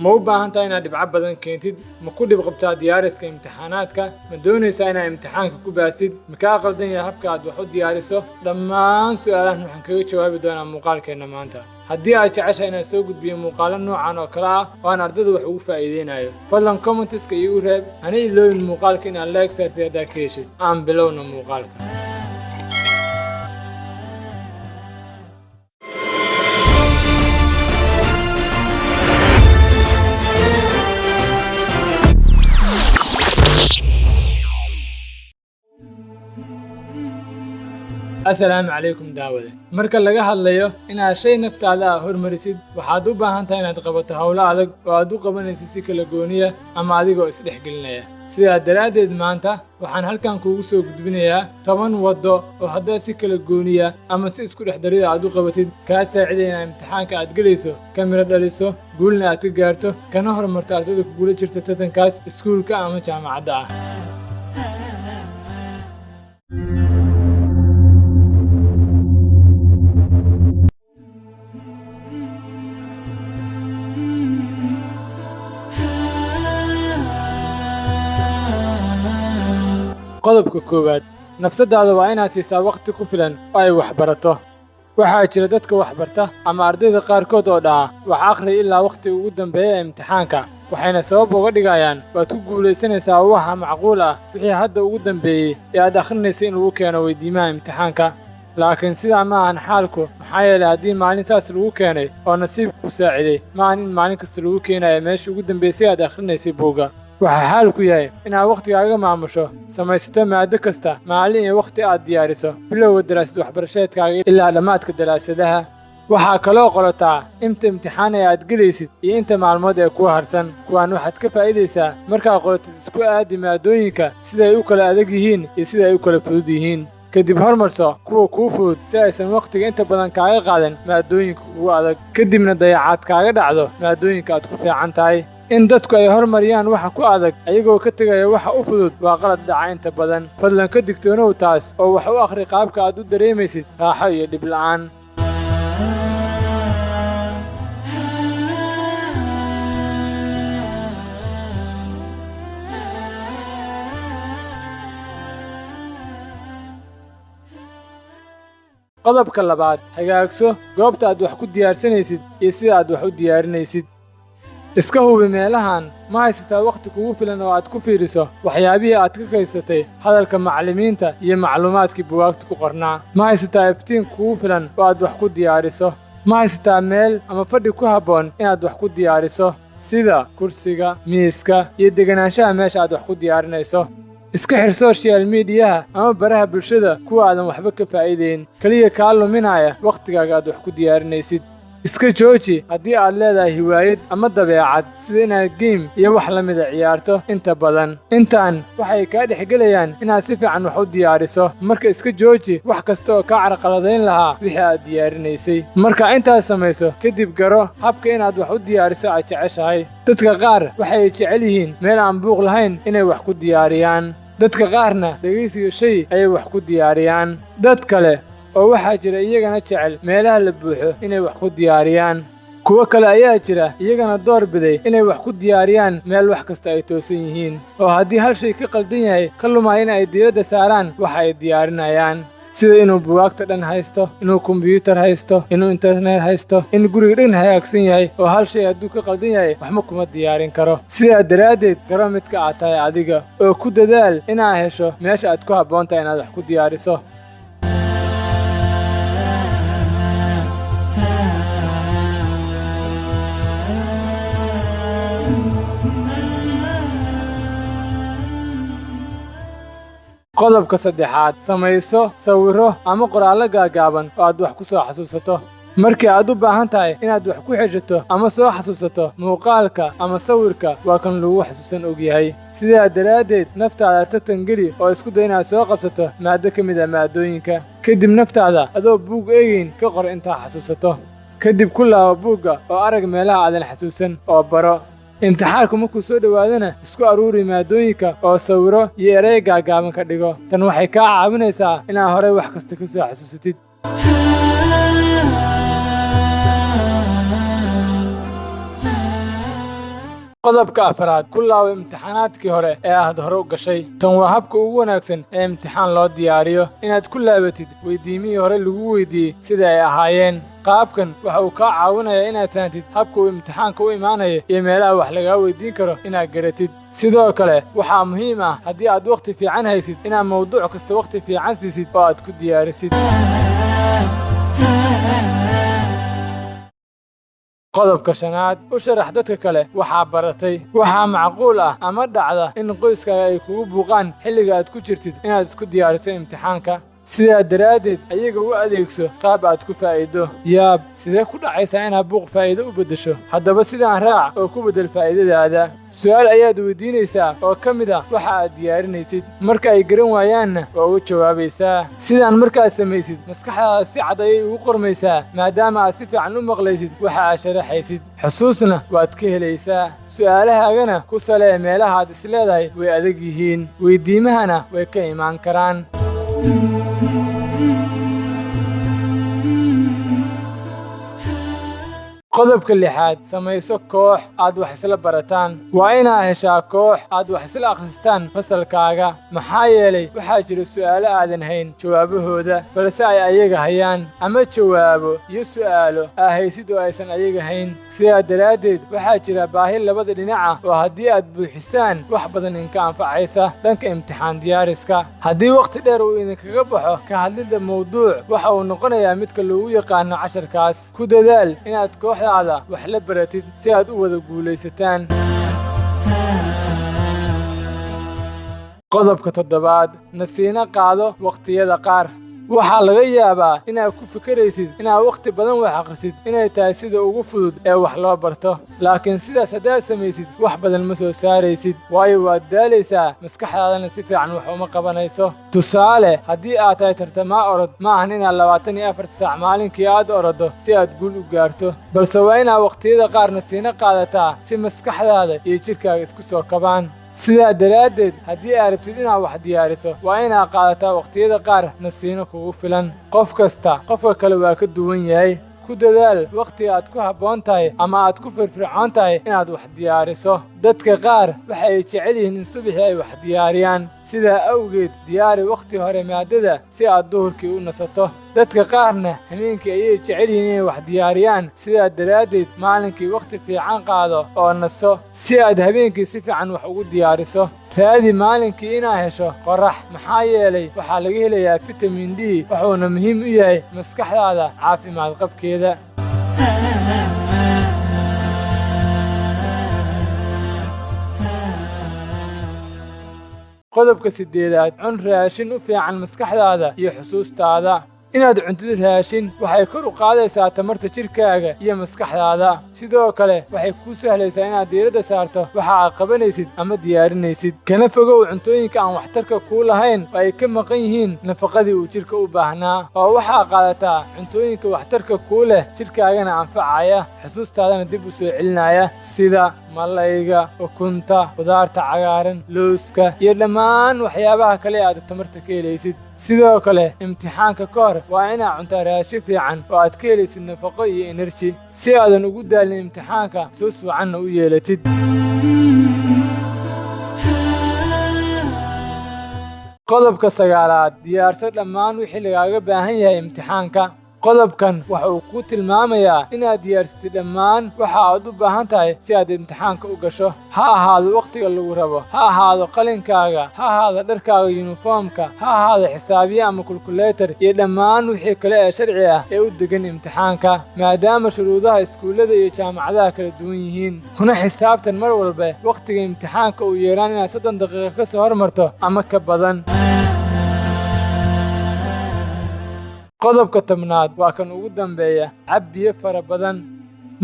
ma u baahan tahay inaad dhibco badan keentid ma ku dhib qabtaa diyaariska imtixaanaadka ma doonaysaa inaad imtixaanka ku baasid ma kaa qaldan yahay habka aad wax u diyaariso dhammaan su'aalahan waxaan kaga jawaabi doonaa muuqaalkeenna maanta haddii aad jeceshahay inaan soo gudbiyo muuqaalo noocan oo kale ah oo aan ardayda wax ugu faa'iideynayo fadlan commentiska iigu reeb hana iloobin muuqaalka inaad like saartid haddaad ka heshid aan bilowna muuqaalka السلام عليكم داود marka laga hadlayo inaad shay naftaada hormarisid waxaad u baahan tahay inaad qabato hawlo adag oo aad u qabanaysid si kala gooniya ama adigoo isdhexgelinaya sidaa daraadeed maanta waxaan halkan kuugu soo gudbinayaa 10 wado oo haddaad si kala gooniya ama si isku dhexdarida aad u qabatid kaa saacidayna imtixaanka aad gelayso ka miro dhaliso guulna aad ka gaarto kana horumarto ardayda kugula jirta tartankaas iskuulka ama jaamacadda ah qodobka koowaad nafsadaada waa inaad siisaa waqti ku filan oo ay wax barato waxaa jira dadka wax barta ama ardayda qaarkood oo dhaca wax akhri ilaa waqtiga ugu dambeeya ee imtixaanka waxayna sabab uga dhigayaan waad ku guulaysanaysaa waxa macquul ah wixii hadda ugu dambeeyey ee aad akhrinaysa in lagu keeno weydiimaha imtixaanka laakiin sidaa ma ahan xaalku maxaa yeelay haddii maalin saas lagu keenay oo nasiib ku saaciday ma ahan in maalin kasta lagu keenayo meesha ugu dambeysay aad akhrinaysay buugga waxaa xaalku yahay inaad wakhtigaaga maamusho samaysato maado kasta maalin iyo wakhti aad diyaariso bilowga daraasad waxbarasheedkaaga ilaa dhammaadka daraasadaha waxaa kaloo qolotaa inta imtixaan ee aad gelaysid iyo inta maalmood ee kuwa harsan kuwaan waxaad ka faa'iidaysaa markaad qolotid isku aadi maadooyinka siday u kala adag yihiin iyo sida ay u kala fudud yihiin kadib hormarso kuwa kuu fudud si aysan wakhtiga inta badan kaaga qaadan maadooyinka ugu adag kadibna dayacaad kaaga dhacdo maadooyinka aad ku fiican tahay in dadku ay hormariyaan waxa ku adag ayagoo ka tegaya waxa u fudud waa qalad dhaca inta badan fadlan ka digtoonow taas oo wax u akhri qaabka aad u dareemaysid raaxo iyo dhib la'aan qodobka labaad hagaagso goobta aad wax ku diyaarsanaysid iyo sida aad wax u diyaarinaysid iska hubi meelahan ma haysataa wakhti kugu filan oo aad ku fiiriso waxyaabihii aad ka kaysatay hadalka macallimiinta iyo macluumaadkii buugaagta ku qornaa ma haysataa iftiin kugu filan oo aad wax ku diyaariso ma haysataa meel ama fadhi ku habboon inaad wax ku diyaariso sida kursiga miiska iyo deganaanshaha meesha aad wax ku diyaarinayso iska xir social mediyaha ama baraha bulshada kuwa aadan waxba ka faa'iideyn kaliya kaa luminaya wakhtigaaga aad wax ku diyaarinaysid iska jooji haddii aad leedahay hiwaayad ama dabeecad sida inaad geym iyo wax la mida ciyaarto inta badan intaan waxay kaa dhexgelayaan inaad si fiican wax u diyaariso marka iska jooji wax kasta oo kaa carqaladayn lahaa wixii aad diyaarinaysay marka intaad samayso kadib garo habka inaad wax u diyaariso aad jeceshahay dadka qaar waxay jecel yihiin meel aan buuq lahayn inay wax ku diyaariyaan dadka qaarna dhegaysiga shay ayay wax ku diyaariyaan dad kale oo waxaa jira iyagana jecel meelaha la buuxo inay wax ku diyaariyaan kuwo kale ayaa jira iyagana door biday inay wax ku diyaariyaan meel wax kasta ay toosan yihiin oo haddii hal shay ka qaldan yahay ka lumaya in ay diiradda saaraan waxa ay diyaarinayaan sida inuu buugaagta dhan haysto inuu kombiyuutar haysto inuu internet haysto in guriga dhan hagaagsan yahay oo hal shay hadduu ka qaldan yahay waxma kuma diyaarin karo sidaa daraaddeed garo midka aad tahay adiga oo ku dadaal inaad hesho meesha aad ku habboon tahay inaad wax ku diyaariso qodobka saddexaad samayso sawirro ama qoraallo gaagaaban oo aad wax ku soo xasuusato markii aad u baahan tahay inaad wax ku xeshato ama soo xasuusato muuqaalka ama sawirka waa kan lagu xasuusan ogyahay sidaa daraaddeed naftaada tartan geli oo isku day inaad soo qabsato maado ka mid ah maadooyinka kadib naftaada adoo buug eegayn ka qor intaa xasuusato kadib ku laabo buugga oo arag meelaha aadan xasuusan oo baro imtixaanku markuu soo dhowaadana isku aruuri maadooyinka oo sawiro iyo erey gaagaaban ka dhigo tan waxay kaa caawinaysaa inaad horey wax kasta ka soo xasuusatid qodobka afraad ku laabo imtixaanaadkii hore ee aad hore u gashay. Tan waa habka ugu wanaagsan ee imtixaan loo diyaariyo, inaad ku laabatid weydiimihii hore lagu weydiiyey sida ay ahaayeen. qaabkan waxa uu kaa caawinayaa inaad fahantid habka uu imtixaanka u imaanayo iyo meelaha wax lagaa weydiin karo inaad garatid. sidoo kale waxaa muhiim ah haddii aad waqti fiican haysid inaad mawduuc kasta waqti fiican siisid oo aad ku diyaarisid. qodobka shanaad, u sharax dadka kale waxaa baratay. waxaa macquul ah ama dhacda in qoyskaaga ay kugu buuqaan xilliga aad ku jirtid inaad isku diyaariso imtixaanka. sidaa daraaddeed ayaga u adeegso qaab aad ku faa'iido. yaab, sidee ku dhacaysaa inaad buuq faa'iido u beddesho? haddaba sidaan raac oo ku beddel faa'iidadaada. su'aal ayaad weydiinaysaa oo ka mid ah waxa aad diyaarinaysid. marka ay garan waayaanna waa uga jawaabaysaa. sidaan markaad samaysid maskaxdaada si cad ayay ugu qormaysaa, maadaama aad si fiican u maqlaysid waxa aad sharaxaysid. xusuusna waad ka helaysaa. su'aalahaagana ku salee meelaha aad is leedahay way adag yihiin. weydiimahana way ka imaan karaan. qodobka lixaad, samayso koox aad wax isla barataan. waa inaad heshaa koox aad wax isla akhristaan fasalkaaga, maxaa yeelay waxaa jira su'aalo aadan hayn jawaabahooda balse ay ayaga hayaan, ama jawaabo iyo su'aalo aa haysid oo aysan ayaga hayn. sidaa daraaddeed waxaa jira baahi labada dhinaca oo haddii aad buuxisaan wax badan inka anfacaysa dhanka imtixaan diyaariska. haddii wakhti dheer uu idinkaga baxo ka hadlidda mawduuc, waxa uu noqonayaa midka loogu yaqaano casharkaas. ku dadaal inaad kooxda wax la baratid si aad u wada guulaysataan. qodobka toddobaad, nasiino qaado waqtiyada qaar. waxaa laga yaabaa inaad ku fikeraysid inaad wakhti badan wax akhrisid inay tahay sida ugu fudud ee wax loo barto, laakiin sidaas haddaad samaysid wax badan ma soo saaraysid, waayo waad daalaysaa, maskaxdaadana si fiican wax uma qabanayso. tusaale, haddii aad tahay tartamaa orod, ma ahan inaad 24 saac maalinkii aad oroddo si aad guul u gaarto, balse waa inaad waqtiyada qaar nasiino qaadataa si maskaxdaada iyo jidhkaaga isku soo kabaan. sidaa daraaddeed haddii aad rabtid inaad wax diyaariso waa inaad qaadataa waqtiyada qaar nasiino kugu filan. qof kasta qofka kale waa ka duwan yahay. ku dadaal wakhtiga aad ku habboon tahay ama aad ku firfircoon tahay inaad wax diyaariso. dadka qaar waxa ay jecel yihiin in subaxii ay wax diyaariyaan, sidaa awgeed diyaari wakhti hore maadada si aad duhurkii u nasato. dadka qaarna habeenkii ayay jecel yihiin inay wax diyaariyaan, sidaa daraaddeed maalinkii wakhti fiican qaado oo naso si aad habeenkii si fiican wax ugu diyaariso. raadi maalinkii inaad hesho qorrax, maxaa yeelay waxaa laga helayaa fitamiin D, wuxuuna muhiim u yahay maskaxdaada caafimaad qabkeeda. qodobka siddeedaad, cun raashin u fiican maskaxdaada iyo xusuustaada. inaad cuntid raashin waxay kor u qaadaysaa tamarta jidhkaaga iyo maskaxdaada. sidoo kale waxay kuu sahlaysaa inaad diiradda saarto waxa aad qabanaysid ama diyaarinaysid. kana fogow cuntooyinka aan waxtarka kuu lahayn oo ay ka maqan yihiin nafaqadii uu jidhka u baahnaa, oo waxaa qaadataa cuntooyinka waxtarka kuu leh, jidhkaagana anfacaya, xusuustaadana dib u soo celinaya, sida malayga, ukunta, khudaarta cagaaran, looska iyo dhammaan waxyaabaha kale aad tamarta ka helaysid. sidoo kale imtixaanka ka hor waa inaad cuntaa raashin fiican oo aad ka helaysid nafaqo iyo enerji si aadan ugu daalin imtixaanka, suus fiicanna u yeelatid. qodobka sagaalaad, diyaarso dhammaan wixii lagaaga baahan yahay imtixaanka. qodobkan waxa uu kuu tilmaamayaa inaad diyaarsatid dhammaan waxa aad u baahan tahay si aad imtixaanka u gasho. ha ahaado wakhtiga lagu rabo, ha ahaado qalinkaaga, ha ahaado dharkaaga yunifoomka, ha ahaado xisaabiye ama kulkuleetar iyo dhammaan wixii kale ee sharci ah ee u degan imtixaanka, maadaama shuruudaha iskuullada iyo jaamacadaha kala duwan yihiin. kuna xisaabtan mar walba wakhtiga imtixaanka uu yeeraan inaad 30 daqiiqo ka soo hormarto ama ka badan. qodobka 10aad waa kan ugu dambeeya, cab biyo fara badan.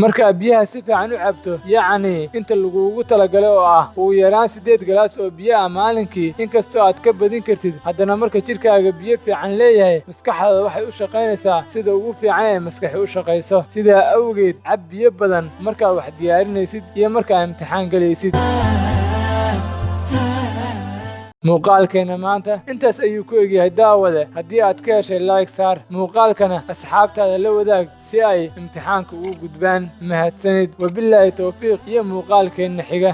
markaad biyaha si fiican u cabto, yacni inta laguugu talagalay oo ah ugu yaraan 8 galaas oo biyo ah maalinkii, inkastoo aad ka badin kartid, haddana marka jidhkaaga biyo fiican leeyahay, maskaxdaada waxay u shaqaynaysaa sida ugu fiican ee maskaxi u shaqayso. sidaa awgeed cab biyo badan markaad wax diyaarinaysid iyo markaad imtixaan galaysid. muuqaalkeena maanta intaas ayuu ku egyahay daawade. haddii aad ka heshay like saar muuqaalkana asxaabtaada la wadaag si ay imtixaanka ugu gudbaan. mahadsanid, wabilaahi towfiiq iyo muuqaalkeenna xiga.